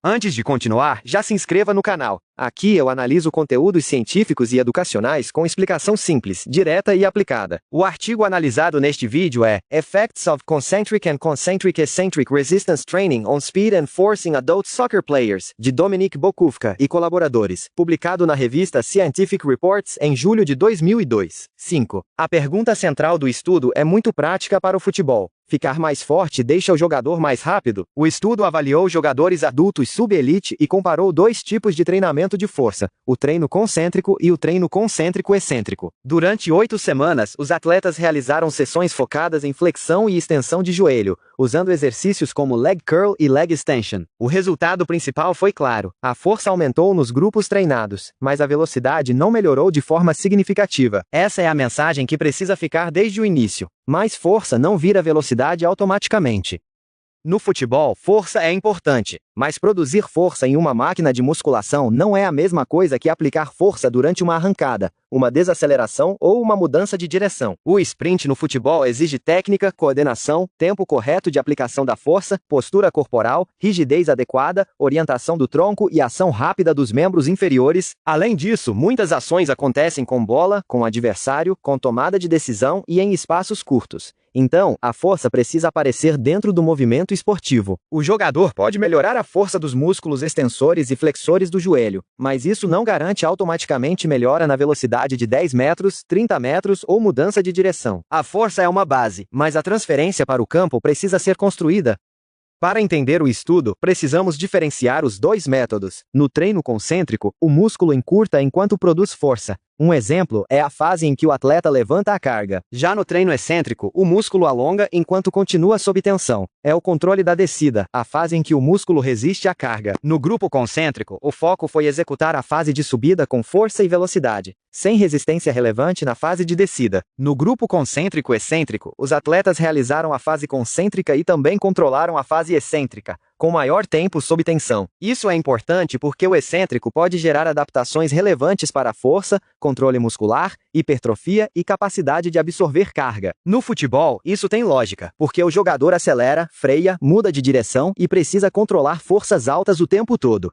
Antes de continuar, já se inscreva no canal. Aqui eu analiso conteúdos científicos e educacionais com explicação simples, direta e aplicada. O artigo analisado neste vídeo é Effects of Concentric and Concentric Eccentric Resistance Training on Speed and Force in Adult Soccer Players, de Dominik Bokówka e colaboradores, publicado na revista Scientific Reports em julho de 2002. 5. A pergunta central do estudo é muito prática para o futebol. Ficar mais forte deixa o jogador mais rápido? O estudo avaliou jogadores adultos sub-elite e comparou dois tipos de treinamento de força, o treino concêntrico e o treino concêntrico excêntrico. Durante 8 semanas, os atletas realizaram sessões focadas em flexão e extensão de joelho, usando exercícios como leg curl e leg extension. O resultado principal foi claro: a força aumentou nos grupos treinados, mas a velocidade não melhorou de forma significativa. Essa é a mensagem que precisa ficar desde o início. Mais força não vira velocidade automaticamente. No futebol, força é importante, mas produzir força em uma máquina de musculação não é a mesma coisa que aplicar força durante uma arrancada, uma desaceleração ou uma mudança de direção. O sprint no futebol exige técnica, coordenação, tempo correto de aplicação da força, postura corporal, rigidez adequada, orientação do tronco e ação rápida dos membros inferiores. Além disso, muitas ações acontecem com bola, com adversário, com tomada de decisão e em espaços curtos. Então, a força precisa aparecer dentro do movimento esportivo. O jogador pode melhorar a força dos músculos extensores e flexores do joelho, mas isso não garante automaticamente melhora na velocidade de 10 metros, 30 metros ou mudança de direção. A força é uma base, mas a transferência para o campo precisa ser construída. Para entender o estudo, precisamos diferenciar os dois métodos. No treino concêntrico, o músculo encurta enquanto produz força. Um exemplo é a fase em que o atleta levanta a carga. Já no treino excêntrico, o músculo alonga enquanto continua sob tensão. É o controle da descida, a fase em que o músculo resiste à carga. No grupo concêntrico, o foco foi executar a fase de subida com força e velocidade, sem resistência relevante na fase de descida. No grupo concêntrico excêntrico, os atletas realizaram a fase concêntrica e também controlaram a fase excêntrica, com maior tempo sob tensão. Isso é importante porque o excêntrico pode gerar adaptações relevantes para a força, controle muscular, hipertrofia e capacidade de absorver carga. No futebol, isso tem lógica, porque o jogador acelera, freia, muda de direção e precisa controlar forças altas o tempo todo.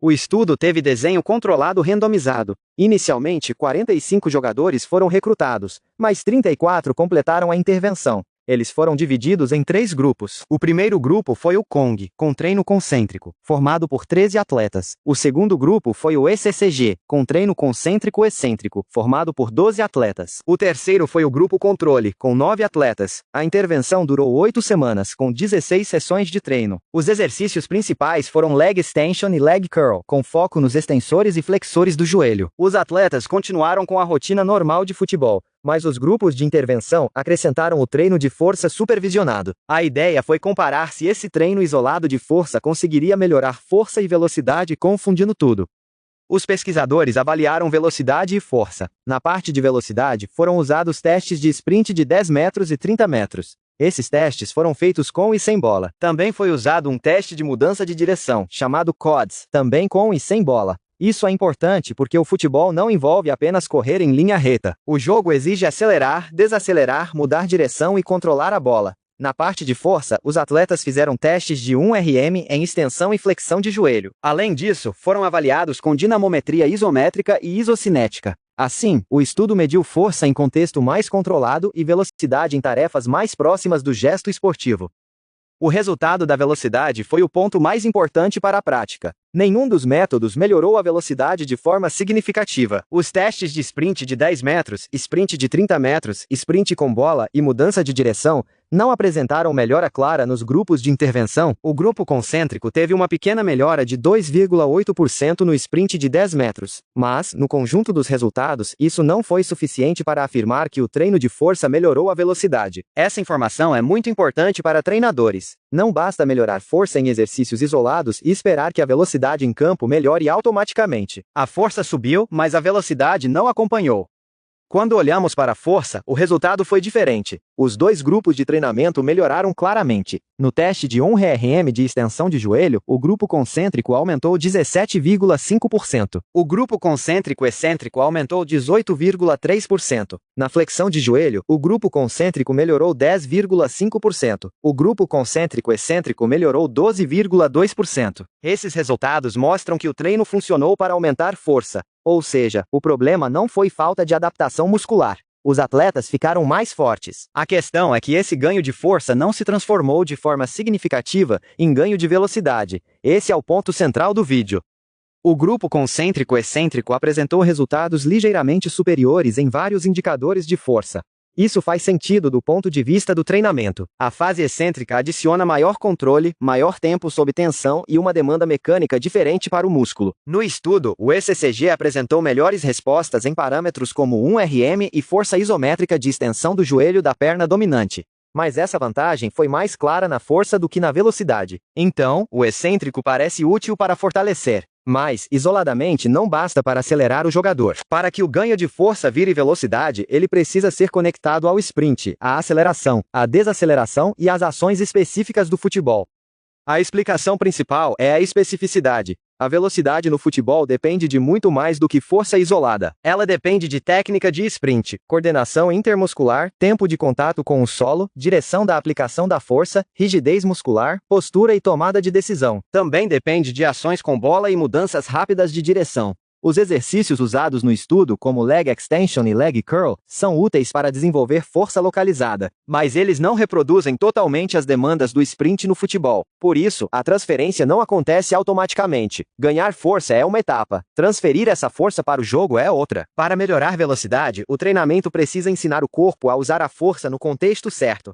O estudo teve desenho controlado randomizado. Inicialmente, 45 jogadores foram recrutados, mas 34 completaram a intervenção. Eles foram divididos em 3 grupos. O primeiro grupo foi o CONG, com treino concêntrico, formado por 13 atletas. O segundo grupo foi o ECCG, com treino concêntrico excêntrico, formado por 12 atletas. O terceiro foi o grupo controle, com 9 atletas. A intervenção durou 8 semanas, com 16 sessões de treino. Os exercícios principais foram leg extension e leg curl, com foco nos extensores e flexores do joelho. Os atletas continuaram com a rotina normal de futebol, mas os grupos de intervenção acrescentaram o treino de força supervisionado. A ideia foi comparar se esse treino isolado de força conseguiria melhorar força e velocidade confundindo tudo. Os pesquisadores avaliaram velocidade e força. Na parte de velocidade, foram usados testes de sprint de 10 metros e 30 metros. Esses testes foram feitos com e sem bola. Também foi usado um teste de mudança de direção, chamado CODS, também com e sem bola. Isso é importante porque o futebol não envolve apenas correr em linha reta. O jogo exige acelerar, desacelerar, mudar direção e controlar a bola. Na parte de força, os atletas fizeram testes de 1 RM em extensão e flexão de joelho. Além disso, foram avaliados com dinamometria isométrica e isocinética. Assim, o estudo mediu força em contexto mais controlado e velocidade em tarefas mais próximas do gesto esportivo. O resultado da velocidade foi o ponto mais importante para a prática. Nenhum dos métodos melhorou a velocidade de forma significativa. Os testes de sprint de 10 metros, sprint de 30 metros, sprint com bola e mudança de direção não apresentaram melhora clara nos grupos de intervenção. O grupo concêntrico teve uma pequena melhora de 2,8% no sprint de 10 metros, mas, no conjunto dos resultados, isso não foi suficiente para afirmar que o treino de força melhorou a velocidade. Essa informação é muito importante para treinadores. Não basta melhorar força em exercícios isolados e esperar que a velocidade em campo melhore automaticamente. A força subiu, mas a velocidade não acompanhou. Quando olhamos para a força, o resultado foi diferente. Os dois grupos de treinamento melhoraram claramente. No teste de 1 RM de extensão de joelho, o grupo concêntrico aumentou 17,5%. O grupo concêntrico excêntrico aumentou 18,3%. Na flexão de joelho, o grupo concêntrico melhorou 10,5%. O grupo concêntrico excêntrico melhorou 12,2%. Esses resultados mostram que o treino funcionou para aumentar força. Ou seja, o problema não foi falta de adaptação muscular. Os atletas ficaram mais fortes. A questão é que esse ganho de força não se transformou de forma significativa em ganho de velocidade. Esse é o ponto central do vídeo. O grupo concêntrico-excêntrico apresentou resultados ligeiramente superiores em vários indicadores de força. Isso faz sentido do ponto de vista do treinamento. A fase excêntrica adiciona maior controle, maior tempo sob tensão e uma demanda mecânica diferente para o músculo. No estudo, o ECCG apresentou melhores respostas em parâmetros como 1 RM e força isométrica de extensão do joelho da perna dominante. Mas essa vantagem foi mais clara na força do que na velocidade. Então, o excêntrico parece útil para fortalecer. Mas, isoladamente, não basta para acelerar o jogador. Para que o ganho de força vire velocidade, ele precisa ser conectado ao sprint, à aceleração, à desaceleração e às ações específicas do futebol. A explicação principal é a especificidade. A velocidade no futebol depende de muito mais do que força isolada. Ela depende de técnica de sprint, coordenação intermuscular, tempo de contato com o solo, direção da aplicação da força, rigidez muscular, postura e tomada de decisão. Também depende de ações com bola e mudanças rápidas de direção. Os exercícios usados no estudo, como leg extension e leg curl, são úteis para desenvolver força localizada, mas eles não reproduzem totalmente as demandas do sprint no futebol. Por isso, a transferência não acontece automaticamente. Ganhar força é uma etapa, transferir essa força para o jogo é outra. Para melhorar velocidade, o treinamento precisa ensinar o corpo a usar a força no contexto certo.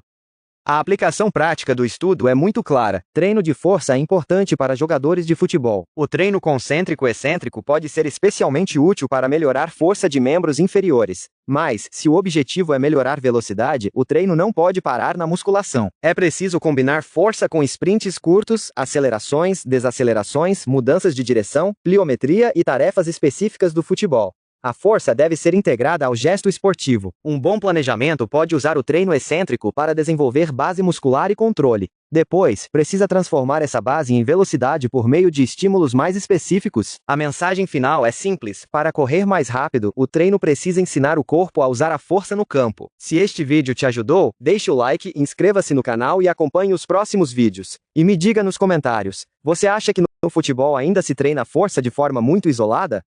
A aplicação prática do estudo é muito clara. Treino de força é importante para jogadores de futebol. O treino concêntrico-excêntrico pode ser especialmente útil para melhorar força de membros inferiores. Mas, se o objetivo é melhorar velocidade, o treino não pode parar na musculação. É preciso combinar força com sprints curtos, acelerações, desacelerações, mudanças de direção, pliometria e tarefas específicas do futebol. A força deve ser integrada ao gesto esportivo. Um bom planejamento pode usar o treino excêntrico para desenvolver base muscular e controle. Depois, precisa transformar essa base em velocidade por meio de estímulos mais específicos. A mensagem final é simples. Para correr mais rápido, o treino precisa ensinar o corpo a usar a força no campo. Se este vídeo te ajudou, deixe o like, inscreva-se no canal e acompanhe os próximos vídeos. E me diga nos comentários, você acha que no futebol ainda se treina força de forma muito isolada?